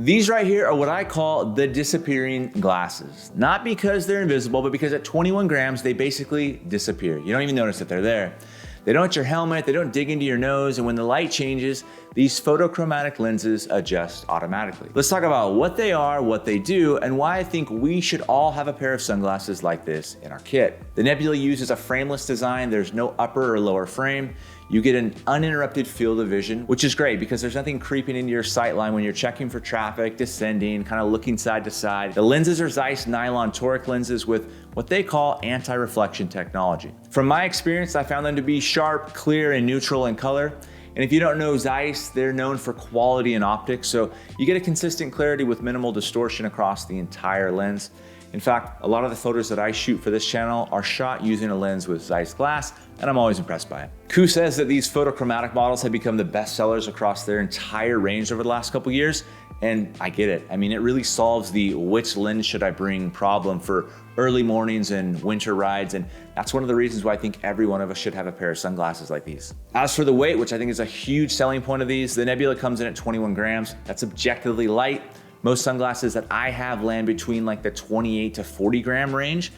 These right here are what I call the disappearing glasses. Not because they're invisible, but because at 21 grams, they basically disappear. You don't even notice that they're there. They don't hit your helmet, they don't dig into your nose, and when the light changes, these photochromic lenses adjust automatically. Let's talk about what they are, what they do, and why I think we should all have a pair of sunglasses like this in our kit. The Nebula uses a frameless design. There's no upper or lower frame. You get an uninterrupted field of vision, which is great because there's nothing creeping into your sight line when you're checking for traffic, descending, kind of looking side to side. The lenses are ZEISS nylon toric lenses with what they call anti-reflection technology. From my experience, I found them to be sharp, clear, and neutral in color. And if you don't know ZEISS, they're known for quality in optics, so you get a consistent clarity with minimal distortion across the entire lens. In fact, a lot of the photos that I shoot for this channel are shot using a lens with ZEISS glass, and I'm always impressed by it. KOO says that these photochromatic models have become the best sellers across their entire range over the last couple years, and I get it. I mean, it really solves the which lens should I bring problem for early mornings and winter rides, and that's one of the reasons why I think every one of us should have a pair of sunglasses like these. As for the weight, which I think is a huge selling point of these, the Nebula comes in at 21 grams. That's objectively light. Most sunglasses that I have land between like the 28 to 40 gram range.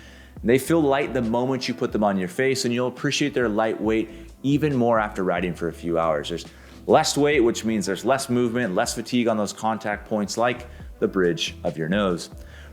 They feel light the moment you put them on your face, and you'll appreciate their lightweight even more after riding for a few hours. There's less weight, which means there's less movement, less fatigue on those contact points like the bridge of your nose.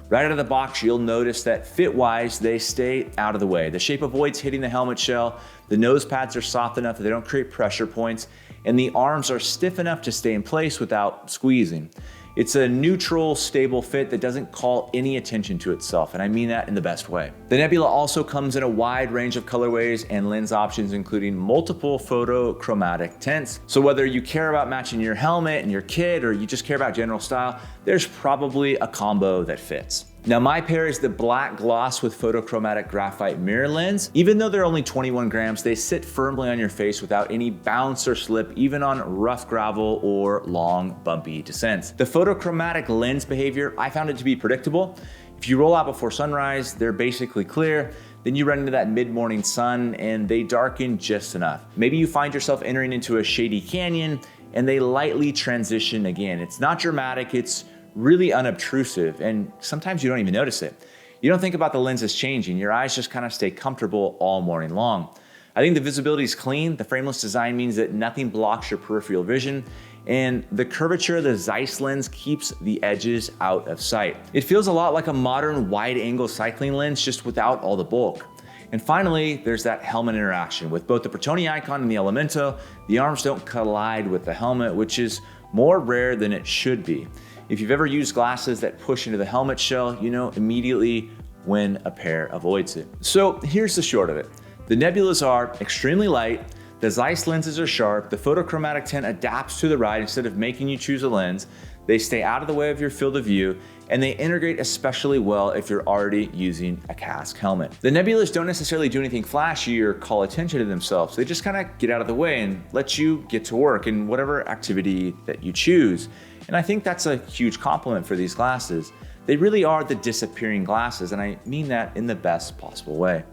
Right out of the box, you'll notice that fit-wise, they stay out of the way. The shape avoids hitting the helmet shell, the nose pads are soft enough that they don't create pressure points, and the arms are stiff enough to stay in place without squeezing. It's a neutral, stable fit that doesn't call any attention to itself, and I mean that in the best way. The Nebula also comes in a wide range of colorways and lens options, including multiple photochromatic tints. So whether you care about matching your helmet and your kit, or you just care about general style, there's probably a combo that fits. Now my pair is the black gloss with photochromatic graphite mirror lens. Even though they're only 21 grams, they sit firmly on your face without any bounce or slip, even on rough gravel or long bumpy descents. The photochromatic lens behavior, I found it to be predictable. If you roll out before sunrise, they're basically clear. Then you run into that mid-morning sun and they darken just enough. Maybe you find yourself entering into a shady canyon and they lightly transition again. It's not dramatic, it's really unobtrusive, and sometimes you don't even notice it. You don't think about the lenses changing. Your eyes just kind of stay comfortable all morning long. I think the visibility is clean. The frameless design means that nothing blocks your peripheral vision, and the curvature of the ZEISS lens keeps the edges out of sight. It feels a lot like a modern wide-angle cycling lens, just without all the bulk. And finally, there's that helmet interaction. With both the Protoni Icon and the Elemento, the arms don't collide with the helmet, which is more rare than it should be. If you've ever used glasses that push into the helmet shell, you know immediately when a pair avoids it. So here's the short of it. The Nebulas are extremely light, the ZEISS lenses are sharp, the photochromatic tint adapts to the ride instead of making you choose a lens, they stay out of the way of your field of view, and they integrate especially well if you're already using a Kask helmet. The Nebulas don't necessarily do anything flashy or call attention to themselves. They just kind of get out of the way and let you get to work in whatever activity that you choose. And I think that's a huge compliment for these glasses. They really are the disappearing glasses, and I mean that in the best possible way.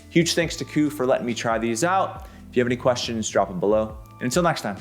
Huge thanks to KOO for letting me try these out. If you have any questions, drop them below. And until next time.